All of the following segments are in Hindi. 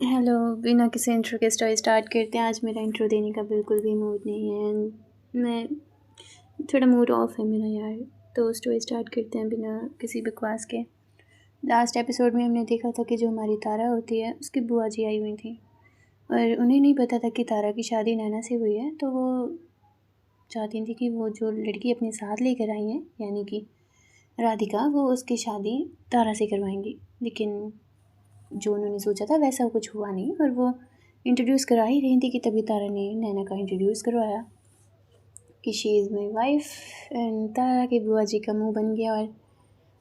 हेलो, बिना किसी इंट्रो के स्टार्ट करते हैं। आज मेरा इंट्रो देने का बिल्कुल भी मूड नहीं है। मैं थोड़ा मूड ऑफ है मेरा यार। तो स्टोरी स्टार्ट करते हैं बिना किसी बकवास के। लास्ट एपिसोड में हमने देखा था कि जो हमारी तारा होती है उसकी बुआ जी आई हुई थी और उन्हें नहीं पता था कि तारा की शादी नैना से हुई है। तो वो चाहती थी कि वो जो लड़की अपने साथ लेकर आई हैं यानी कि राधिका, वो उसकी शादी तारा से करवाएंगी। लेकिन जो उन्होंने सोचा था वैसा कुछ हुआ नहीं और वो इंट्रोड्यूस करा ही रही थी कि तभी तारा ने नैना का इंट्रोड्यूस करवाया कि she is my wife. And Tara के बुआ जी का मुंह बन गया और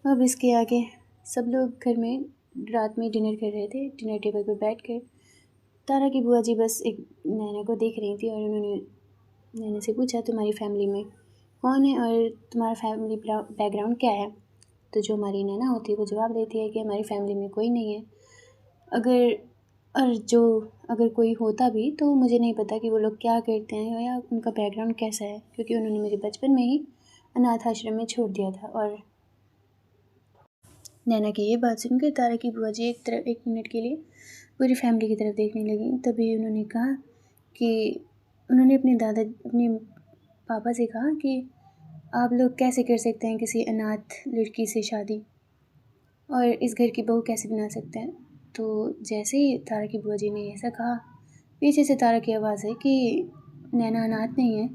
अब इसके आगे सब लोग घर में रात में डिनर कर रहे थे। डिनर टेबल पर बैठ कर तारा की बुआ जी बस एक नैना को देख रही थी और उन्होंने नैना से पूछा, तुम्हारी फैमिली में कौन है और तुम्हारा फैमिली बैकग्राउंड क्या है। तो जो हमारी नैना होती है वो जवाब देती है कि हमारी फैमिली में कोई नहीं है। अगर और जो अगर कोई होता भी तो मुझे नहीं पता कि वो लोग क्या करते हैं या उनका बैकग्राउंड कैसा है, क्योंकि उन्होंने मुझे बचपन में ही अनाथ आश्रम में छोड़ दिया था। और नैना की ये बात सुनकर तारा की बुआ जी एक मिनट के लिए पूरी फैमिली की तरफ देखने लगी। तभी उन्होंने कहा कि उन्होंने अपने पापा से कहा कि आप लोग कैसे कर सकते हैं किसी अनाथ लड़की से शादी और इस घर की बहू कैसे बना सकते हैं। तो जैसे ही तारा की बुआ जी ने ऐसा कहा, पीछे से तारा की आवाज़ है कि नैना अनाथ नहीं है,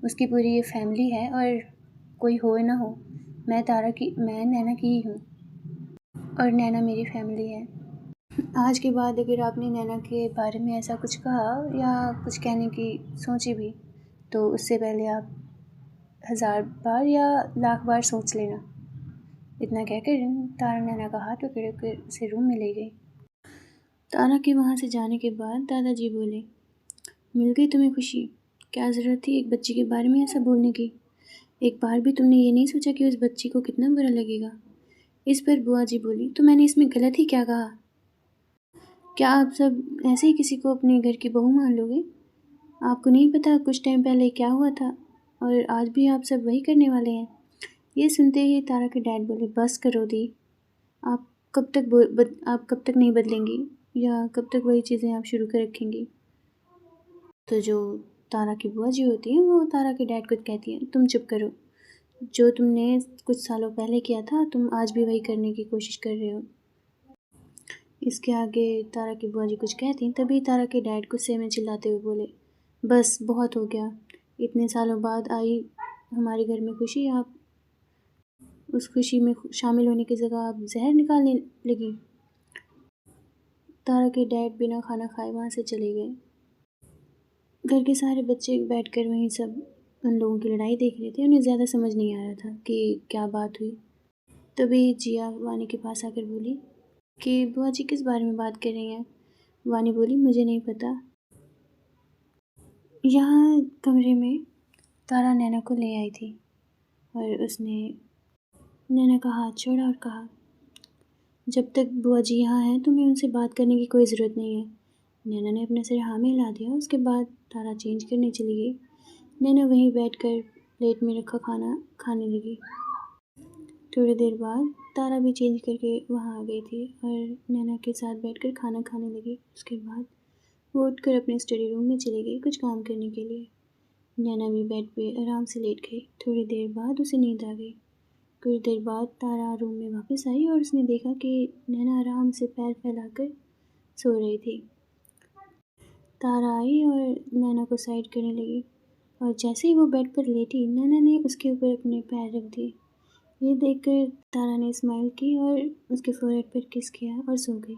उसकी पूरी ये फैमिली है और कोई हो ना हो, मैं नैना की ही हूँ और नैना मेरी फैमिली है। आज के बाद अगर आपने नैना के बारे में ऐसा कुछ कहा या कुछ कहने की सोची भी तो उससे पहले आप 1000 बार या लाख बार सोच लेना। इतना कहकर तारा नैना का हाथ पकड़ कर उसे रूम में ले गई। तारा के वहाँ से जाने के बाद दादाजी बोले, मिल गई तुम्हें खुशी? क्या ज़रूरत थी एक बच्ची के बारे में ऐसा बोलने की? एक बार भी तुमने ये नहीं सोचा कि उस बच्ची को कितना बुरा लगेगा? इस पर बुआ जी बोली, तो मैंने इसमें गलत ही क्या कहा? क्या आप सब ऐसे ही किसी को अपने घर की बहू मान लोगे? आपको नहीं पता कुछ टाइम पहले क्या हुआ था और आज भी आप सब वही करने वाले हैं। ये सुनते ही तारा के डैड बोले, बस करो दी। आप आप कब तक नहीं बदलेंगी या कब तक वही चीज़ें आप शुरू कर रखेंगी? तो जो तारा की बुआ जी होती हैं वो तारा के डैड को कहती हैं, तुम चुप करो। जो तुमने कुछ सालों पहले किया था तुम आज भी वही करने की कोशिश कर रहे हो। इसके आगे तारा की बुआ जी कुछ कहती तभी तारा के डैड गुस्से में चिल्लाते हुए बोले, बस बहुत हो गया। इतने सालों बाद आई हमारे घर में खुशी, आप उस खुशी में शामिल होने की जगह आप जहर निकालने लगी। तारा के डैड बिना खाना खाए वहाँ से चले गए। घर के सारे बच्चे बैठकर वहीं सब उन लोगों की लड़ाई देख रहे थे। उन्हें ज़्यादा समझ नहीं आ रहा था कि क्या बात हुई। तभी जिया वानी के पास आकर बोली कि बुआ जी किस बारे में बात कर रही हैं। वानी बोली, मुझे नहीं पता। यहाँ कमरे में तारा नैना को ले आई थी और उसने नैना का हाथ छोड़ा और कहा, जब तक बुआ जी यहाँ हैं तुम्हें उनसे बात करने की कोई ज़रूरत नहीं है। नैना ने अपना सिर हाँ में हिला दिया। उसके बाद तारा चेंज करने चली गई। नैना वहीं बैठकर प्लेट में रखा खाना खाने लगी। थोड़ी देर बाद तारा भी चेंज करके वहाँ आ गई थी और नैना के साथ बैठकर खाना खाने लगी। उसके बाद वो उठकर अपने स्टडी रूम में चली गई कुछ काम करने के लिए। नैना भी बेड पे आराम से लेट गई। थोड़ी देर बाद उसे नींद आ गई। कुछ देर बाद तारा रूम में वापस आई और उसने देखा कि नैना आराम से पैर फैलाकर सो रही थी। तारा आई और नैना को साइड करने लगी और जैसे ही वो बेड पर लेटी नैना ने उसके ऊपर अपने पैर रख दिए। ये देखकर तारा ने स्माइल की और उसके फोरहेड पर किस किया और सो गई।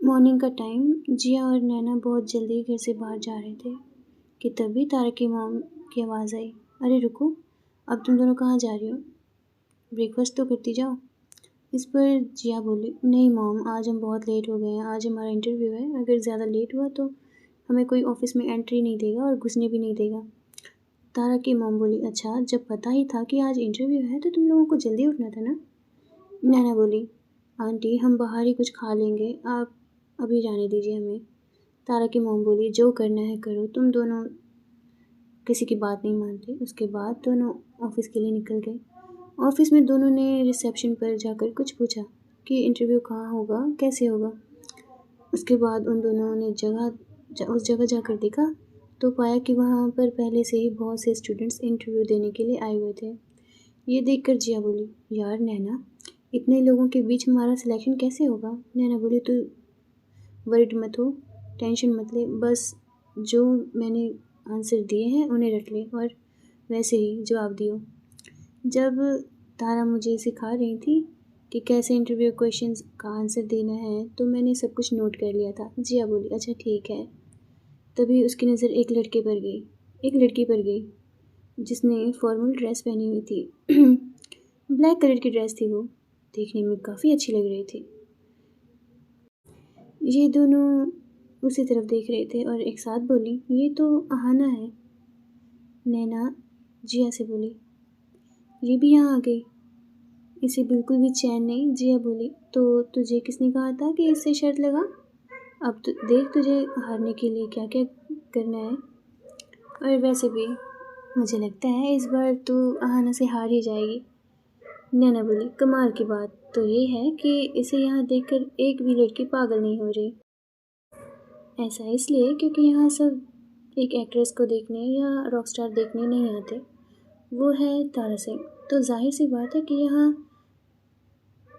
मॉर्निंग का टाइम, जिया और नैना बहुत जल्दी घर से बाहर जा रहे थे कि तभी तारा की मॉम की आवाज़ आई, अरे रुको, अब तुम दोनों कहाँ जा रही हो? ब्रेकफास्ट तो करती जाओ। इस पर जिया बोली, नहीं मॉम, आज हम बहुत लेट हो गए हैं। आज हमारा इंटरव्यू है। अगर ज़्यादा लेट हुआ तो हमें कोई ऑफिस में एंट्री नहीं देगा और घुसने भी नहीं देगा। तारा की मॉम बोली, अच्छा, जब पता ही था कि आज इंटरव्यू है तो तुम लोगों को जल्दी उठना था ना। नैना बोली, आंटी हम बाहर ही कुछ खा लेंगे, आप अभी जाने दीजिए हमें। तारा की मॉम बोली, जो करना है करो, तुम दोनों किसी की बात नहीं मानते। उसके बाद दोनों ऑफिस के लिए निकल गए। ऑफिस में दोनों ने रिसेप्शन पर जाकर कुछ पूछा कि इंटरव्यू कहाँ होगा, कैसे होगा। उसके बाद उन दोनों ने उस जगह जाकर देखा तो पाया कि वहाँ पर पहले से ही बहुत से स्टूडेंट्स इंटरव्यू देने के लिए आए हुए थे। ये देखकर जिया बोली, यार नैना, इतने लोगों के बीच हमारा सिलेक्शन कैसे होगा? नैना बोली, तू वरिड मत हो, टेंशन मत ले, बस जो मैंने आंसर दिए हैं उन्हें रट ले और वैसे ही जवाब दियो। जब तारा मुझे सिखा रही थी कि कैसे इंटरव्यू क्वेश्चंस का आंसर देना है तो मैंने सब कुछ नोट कर लिया था। जिया बोली, अच्छा ठीक है। तभी उसकी नज़र एक लड़की पर गई जिसने फॉर्मल ड्रेस पहनी हुई थी। ब्लैक कलर की ड्रेस थी वो, देखने में काफ़ी अच्छी लग रही थी। ये दोनों उसी तरफ देख रहे थे और एक साथ बोली, ये तो अहाना है। नैना जिया से बोली, ये भी यहाँ आ गई, इसे बिल्कुल भी चैन नहीं। जिया बोली, तो तुझे किसने कहा था कि इससे शर्त लगा? अब तो देख तुझे हारने के लिए क्या क्या करना है। और वैसे भी मुझे लगता है इस बार तू अहाना से हार ही जाएगी। नैना बोली, कमाल की बात तो ये है कि इसे यहाँ देखकर एक भी लड़की पागल नहीं हो रही। ऐसा इसलिए क्योंकि यहाँ सब एक एक्ट्रेस को देखने या रॉक स्टार देखने नहीं आते, वो है तारा सिंह। तो जाहिर सी बात है कि यहाँ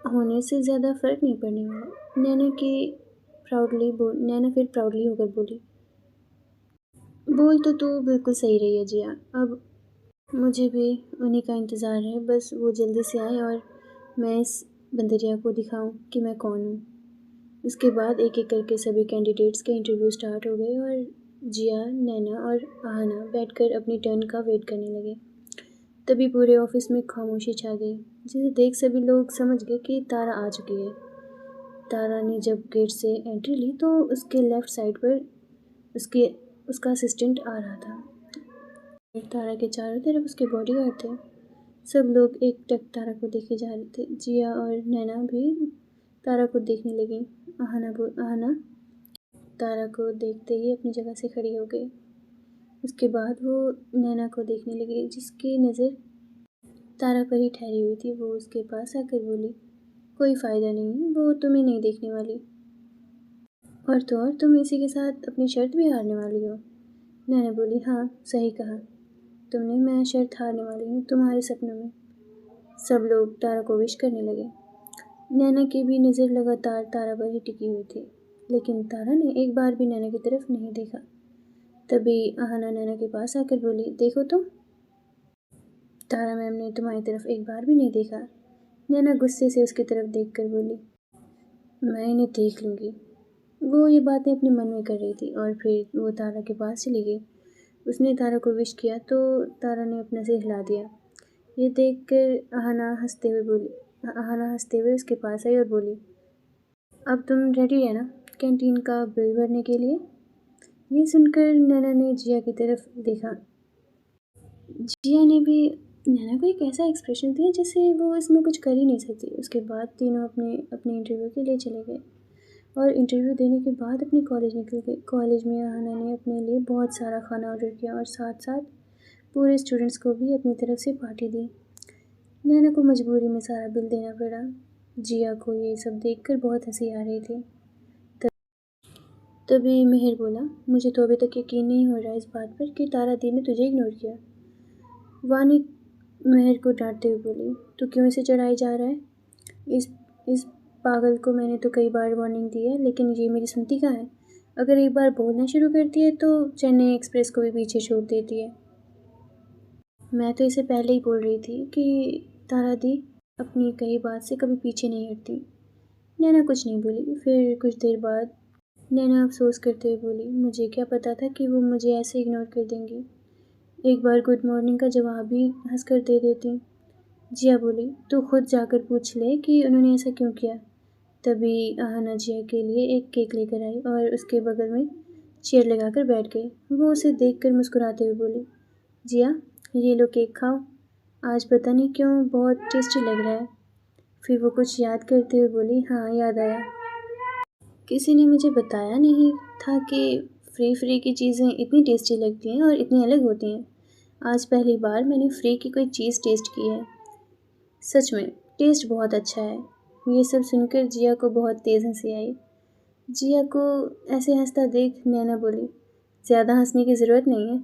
होने से ज़्यादा फ़र्क नहीं पड़ने वाला। नैना फिर प्राउडली होकर बोली, बोल तो तू बिल्कुल सही रही है जिया, अब मुझे भी उन्हीं का इंतज़ार है, बस वो जल्दी से आए और मैं इस बंदरिया को दिखाऊं कि मैं कौन हूँ। उसके बाद एक एक करके सभी कैंडिडेट्स के इंटरव्यू स्टार्ट हो गए और जिया, नैना और आहाना बैठकर अपनी टर्न का वेट करने लगे। तभी पूरे ऑफिस में खामोशी छा गई, जिसे देख सभी लोग समझ गए कि तारा आ चुकी है। तारा ने जब गेट से एंट्री ली तो उसके लेफ़्ट साइड पर उसका असिस्टेंट आ रहा था। तारा के चारों तरफ उसके बॉडीगार्ड थे। सब लोग एकटक तारा को देखे जा रहे थे। जिया और नैना भी तारा को देखने लगी। आहाना तारा को देखते ही अपनी जगह से खड़ी हो गई। उसके बाद वो नैना को देखने लगी, जिसकी नज़र तारा पर ही ठहरी हुई थी। वो उसके पास आकर बोली, कोई फ़ायदा नहीं, वो तुम्हें नहीं देखने वाली। और तो और तुम इसी के साथ अपनी शर्त भी हारने वाली हो। नैना बोली, हाँ सही कहा तुमने, मैं शर्त हारने वाली हूँ तुम्हारे सपनों में। सब लोग तारा को विश करने लगे। नैना की भी नज़र लगातार तारा पर ही टिकी हुई थी, लेकिन तारा ने एक बार भी नैना की तरफ नहीं देखा। तभी आहाना नैना के पास आकर बोली, देखो तुम, तारा मैम ने तुम्हारी तरफ एक बार भी नहीं देखा। नैना गुस्से से उसकी तरफ देखकर बोली, मैं इन्हें देख लूँगी। वो ये बातें अपने मन में कर रही थी और फिर वो तारा के पास चली गई। उसने तारा को विश किया तो तारा ने अपने सिर हिला दिया। ये देखकर आहाना हंसते हुए उसके पास आई और बोली, अब तुम रेडी है ना कैंटीन का बिल भरने के लिए? ये सुनकर नैना ने जिया की तरफ देखा। जिया ने भी नैना को एक ऐसा एक्सप्रेशन दिया जैसे वो इसमें कुछ कर ही नहीं सकती। उसके बाद तीनों अपने अपने इंटरव्यू के लिए चले गए और इंटरव्यू देने के बाद अपने कॉलेज निकल गए। कॉलेज में आहाना ने अपने लिए बहुत सारा खाना ऑर्डर किया और साथ साथ पूरे स्टूडेंट्स को भी अपनी तरफ से पार्टी दी। नैना को मजबूरी में सारा बिल देना पड़ा। जिया को ये सब देखकर बहुत हंसी आ रही थी। तभी मेहर बोला, मुझे तो अभी तक यकीन नहीं हो रहा इस बात पर कि तारा दी ने तुझे इग्नोर किया। वानी मेहर को डांटते हुए बोली, तू क्यों इसे चढ़ाई जा रहा है? इस पागल को मैंने तो कई बार वार्निंग दी है, लेकिन ये मेरी सुनती कहाँ है। अगर एक बार बोलना शुरू करती है तो चेन्नई एक्सप्रेस को भी पीछे छोड़ देती है। मैं तो इसे पहले ही बोल रही थी कि तारा दी अपनी कही बात से कभी पीछे नहीं हटती। नैना कुछ नहीं बोली। फिर कुछ देर बाद नैना अफसोस करते हुए बोली, मुझे क्या पता था कि वो मुझे ऐसे इग्नोर कर देंगी। एक बार गुड मॉर्निंग का जवाब भी हंसकर दे देती। जिया बोली, तू खुद जाकर पूछ ले कि उन्होंने ऐसा क्यों किया। तभी आहाना जिया के लिए एक केक लेकर आई और उसके बगल में चेयर लगाकर बैठ गई। वो उसे देखकर मुस्कुराते हुए बोली, जिया ये लो केक खाओ, आज पता नहीं क्यों बहुत टेस्टी लग रहा है। फिर वो कुछ याद करते हुए बोली, हाँ याद आया, किसी ने मुझे बताया नहीं था कि फ्री की चीज़ें इतनी टेस्टी लगती हैं और इतनी अलग होती हैं। आज पहली बार मैंने फ्री की कोई चीज़ टेस्ट की है। सच में टेस्ट बहुत अच्छा है। ये सब सुनकर जिया को बहुत तेज़ हंसी आई। जिया को ऐसे हंसता देख नैना बोली, ज़्यादा हंसने की ज़रूरत नहीं है,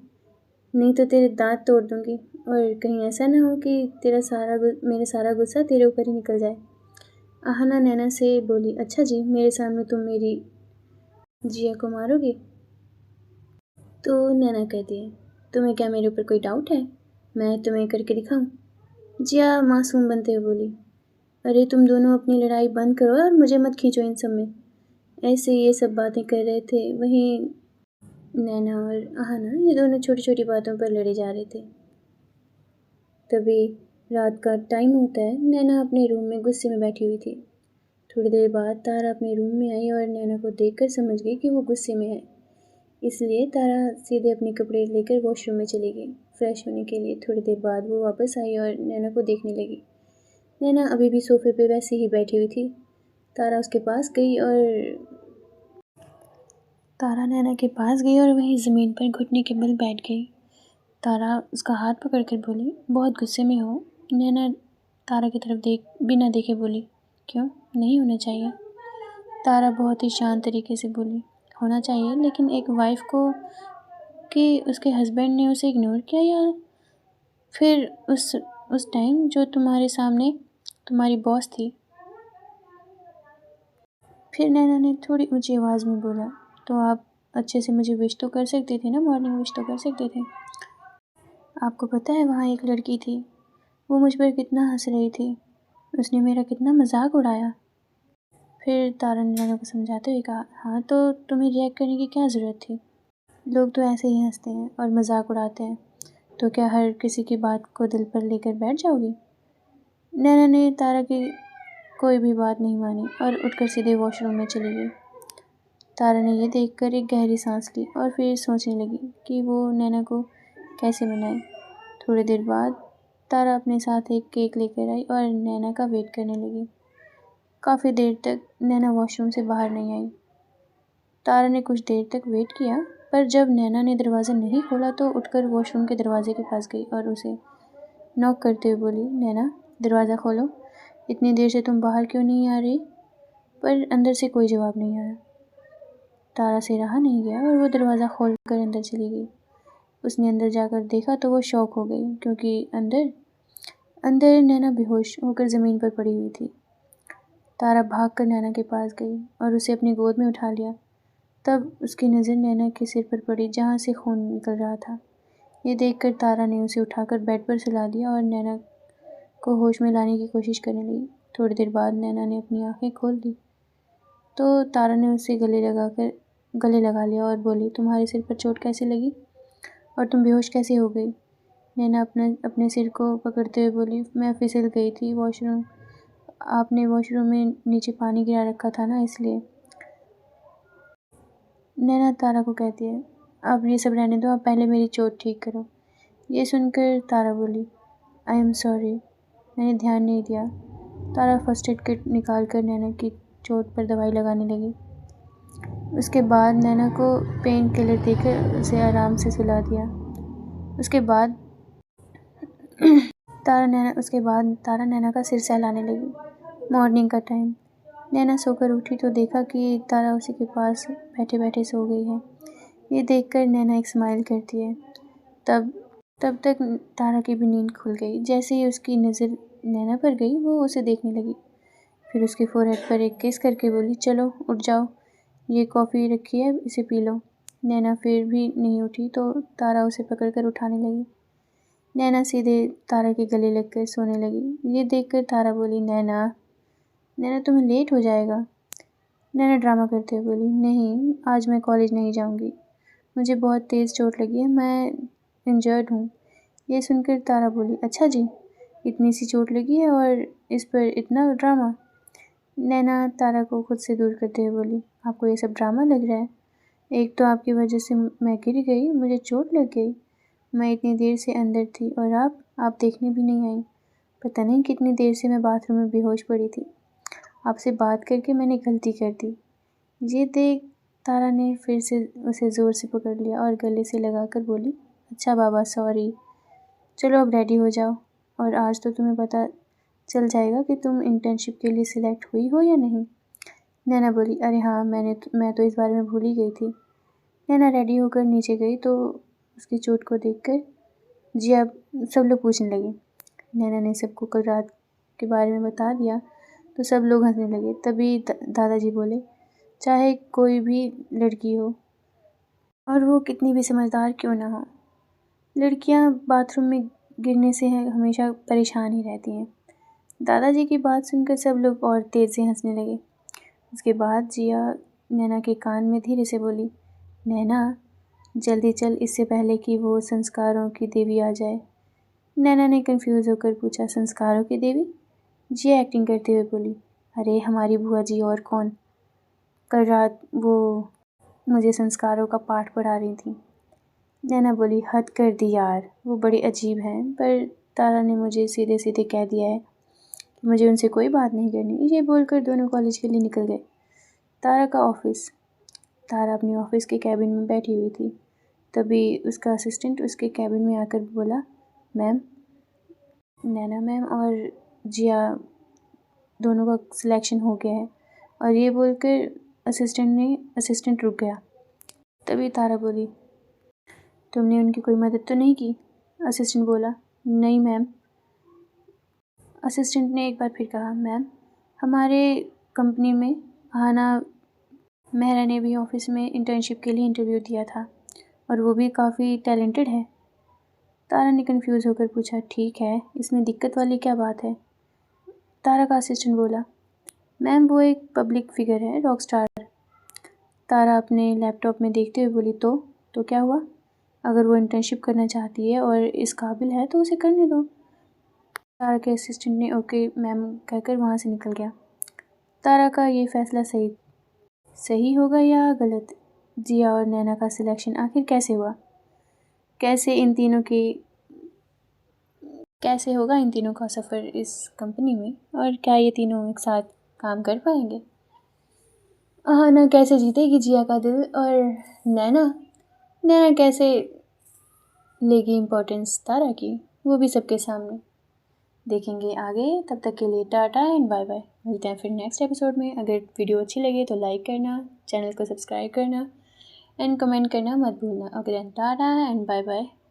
नहीं तो तेरे दांत तोड़ दूंगी, और कहीं ऐसा ना हो कि मेरा सारा गुस्सा तेरे ऊपर ही निकल जाए। आहना नैना से बोली, अच्छा जी, मेरे सामने तुम मेरी जिया को मारोगी? तो नैना कहती है, तुम्हें क्या मेरे ऊपर कोई डाउट है? मैं तुम्हें करके दिखाऊं? जिया मासूम बनते हुए बोली, अरे तुम दोनों अपनी लड़ाई बंद करो और मुझे मत खींचो इन सब में। ऐसे ये सब बातें कर रहे थे, वहीं नैना और आहना ये दोनों छोटी छोटी बातों पर लड़े जा रहे थे। तभी रात का टाइम होता है। नैना अपने रूम में गुस्से में बैठी हुई थी। थोड़ी देर बाद तारा अपने रूम में आई और नैना को देखकर समझ गई कि वो गुस्से में है। इसलिए तारा सीधे अपने कपड़े लेकर वॉशरूम में चली गई फ्रेश होने के लिए। थोड़ी देर बाद वो वापस आई और नैना को देखने लगी। नैना अभी भी सोफे पे वैसे ही बैठी हुई थी। तारा उसके पास गई और तारा नैना के पास गई और वहीं ज़मीन पर घुटने के बल बैठ गई। तारा उसका हाथ पकड़कर बोली, बहुत गुस्से में हो? नैना तारा की तरफ बिना देखे बोली, क्यों, नहीं होना चाहिए? तारा बहुत ही शांत तरीके से बोली, होना चाहिए, लेकिन एक वाइफ को कि उसके हस्बैंड ने उसे इग्नोर किया, या फिर उस टाइम जो तुम्हारे सामने तुम्हारी बॉस थी। फिर नैना ने थोड़ी ऊंची आवाज़ में बोला, तो आप अच्छे से मुझे विश तो कर सकते थे ना, मॉर्निंग विश तो कर सकते थे। आपको पता है वहाँ एक लड़की थी, वो मुझ पर कितना हंस रही थी, उसने मेरा कितना मजाक उड़ाया। फिर तारा ने नैना को समझाते हुए कहा, हाँ तो तुम्हें रिएक्ट करने की क्या ज़रूरत थी? लोग तो ऐसे ही हंसते हैं और मजाक उड़ाते हैं, तो क्या हर किसी की बात को दिल पर लेकर बैठ जाओगी? नैना ने तारा की कोई भी बात नहीं मानी और उठकर सीधे वॉशरूम में चली गई। तारा ने यह देखकर एक गहरी सांस ली और फिर सोचने लगी कि वो नैना को कैसे मनाए। थोड़ी देर बाद तारा अपने साथ एक केक लेकर आई और नैना का वेट करने लगी। काफ़ी देर तक नैना वॉशरूम से बाहर नहीं आई। तारा ने कुछ देर तक वेट किया, पर जब नैना ने दरवाज़ा नहीं खोला तो उठकर वॉशरूम के दरवाजे के पास गई और उसे नॉक करते हुए बोली, नैना दरवाज़ा खोलो, इतनी देर से तुम बाहर क्यों नहीं आ रही? पर अंदर से कोई जवाब नहीं आया। तारा से रहा नहीं गया और वो दरवाज़ा खोल कर अंदर चली गई। उसने अंदर जाकर देखा तो वो शॉक हो गई, क्योंकि अंदर अंदर नैना बेहोश होकर ज़मीन पर पड़ी हुई थी। तारा भागकर नैना के पास गई और उसे अपनी गोद में उठा लिया। तब उसकी नज़र नैना के सिर पर पड़ी, जहाँ से खून निकल रहा था। ये देखकर तारा ने उसे उठाकर बेड पर सुला दिया और नैना को होश में लाने की कोशिश करने लगी। थोड़ी देर बाद नैना ने अपनी आंखें खोल दी तो तारा ने उसे गले लगा लिया और बोली, तुम्हारे सिर पर चोट कैसे लगी और तुम बेहोश कैसे हो गई? नैना अपने सिर को पकड़ते हुए बोली, मैं फिसल गई थी वॉशरूम, आपने वॉशरूम में नीचे पानी गिरा रखा था ना, इसलिए। नैना तारा को कहती है, अब ये सब रहने दो, अब पहले मेरी चोट ठीक करो। ये सुनकर तारा बोली, आई एम सॉरी, मैंने ध्यान नहीं दिया। तारा फर्स्ट एड किट निकाल कर नैना की चोट पर दवाई लगाने लगी। उसके बाद नैना को पेन किलर देकर उसे आराम से सुला दिया। उसके बाद तारा नैना का सिर सहलाने लगी। मॉर्निंग का टाइम। नैना सोकर उठी तो देखा कि तारा उसी के पास बैठे बैठे सो गई है। ये देखकर नैना एक स्माइल करती है। तब तब तक तारा की भी नींद खुल गई। जैसे ही उसकी नज़र नैना पर गई, वो उसे देखने लगी। फिर उसके फोरहेड पर एक किस करके बोली, चलो उठ जाओ, ये कॉफ़ी रखी है, इसे पी लो। नैना फिर भी नहीं उठी तो तारा उसे पकड़कर उठाने लगी। नैना सीधे तारा के गले लगकर सोने लगी। ये देखकर तारा बोली, नैना नैना तुम्हें लेट हो जाएगा। नैना ड्रामा करते हुए बोली, नहीं, आज मैं कॉलेज नहीं जाऊंगी, मुझे बहुत तेज़ चोट लगी है, मैं इंजर्ड हूँ। ये सुनकर तारा बोली, अच्छा जी, इतनी सी चोट लगी है और इस पर इतना ड्रामा? नैना तारा को खुद से दूर करते हुए बोली, आपको ये सब ड्रामा लग रहा है? एक तो आपकी वजह से मैं गिर गई, मुझे चोट लग गई, मैं इतनी देर से अंदर थी और आप देखने भी नहीं आई। पता नहीं कितनी देर से मैं बाथरूम में बेहोश पड़ी थी। आपसे बात करके मैंने गलती कर दी। ये देख तारा ने फिर से उसे ज़ोर से पकड़ लिया और गले से लगाकर बोली, अच्छा बाबा, सॉरी, चलो अब रेडी हो जाओ, और आज तो तुम्हें पता चल जाएगा कि तुम इंटर्नशिप के लिए सिलेक्ट हुई हो या नहीं। नैना बोली, अरे हाँ, मैं तो इस बारे में भूल ही गई थी। नैना रेडी होकर नीचे गई तो उसकी चोट को देखकर जिया सब लोग पूछने लगे। नैना ने सबको कल रात के बारे में बता दिया तो सब लोग हंसने लगे। तभी दादाजी बोले, चाहे कोई भी लड़की हो और वो कितनी भी समझदार क्यों ना हो, लड़कियां बाथरूम में गिरने से हमेशा परेशान ही रहती हैं। दादाजी की बात सुनकर सब लोग और तेज़ से हंसने लगे। उसके बाद जिया नैना के कान में धीरे से बोली, नैना जल्दी चल, इससे पहले कि वो संस्कारों की देवी आ जाए। नैना ने कंफ्यूज होकर पूछा, संस्कारों की देवी? जिया एक्टिंग करते हुए बोली, अरे हमारी बुआ जी और कौन। कल रात वो मुझे संस्कारों का पाठ पढ़ा रही थी। नैना बोली, हद कर दी यार, वो बड़ी अजीब हैं, पर तारा ने मुझे सीधे सीधे कह दिया है कि मुझे उनसे कोई बात नहीं करनी। ये बोलकर दोनों कॉलेज के लिए निकल गए। तारा का ऑफिस। तारा अपने ऑफिस के कैबिन में बैठी हुई थी। तभी उसका असिस्टेंट उसके कैबिन में आकर बोला, मैम, नैना मैम और जिया दोनों का सिलेक्शन हो गया है। और ये बोलकर असिस्टेंट रुक गया। तभी तारा बोली, तुमने उनकी कोई मदद तो नहीं की? असिस्टेंट बोला, नहीं मैम। असिस्टेंट ने एक बार फिर कहा, मैम, हमारे कंपनी में आना मेहरा ने भी ऑफिस में इंटर्नशिप के लिए इंटरव्यू दिया था और वो भी काफ़ी टैलेंटेड है। तारा ने कंफ्यूज होकर पूछा, ठीक है, इसमें दिक्कत वाली क्या बात है? तारा का असिस्टेंट बोला, मैम वो एक पब्लिक फिगर है, रॉक स्टार। तारा अपने लैपटॉप में देखते हुए बोली, तो क्या हुआ? अगर वो इंटर्नशिप करना चाहती है और इस काबिल है तो उसे करने दो। तारा के असिस्टेंट ने ओके मैम कहकर वहाँ से निकल गया। तारा का ये फैसला सही होगा या गलत? जिया और नैना का सिलेक्शन आखिर कैसे हुआ? कैसे होगा इन तीनों का सफ़र इस कंपनी में, और क्या ये तीनों एक साथ काम कर पाएंगे? अहाना कैसे जीतेगी जिया का दिल, और नैना कैसे लेगी इम्पोर्टेंस तारा की, वो भी सबके सामने देखेंगे आगे। तब तक के लिए टाटा एंड बाय बाय। मिलते हैं फिर नेक्स्ट एपिसोड में। अगर वीडियो अच्छी लगे तो लाइक करना, चैनल को सब्सक्राइब करना एंड कमेंट करना मत भूलना। Okay then, tata and bye bye.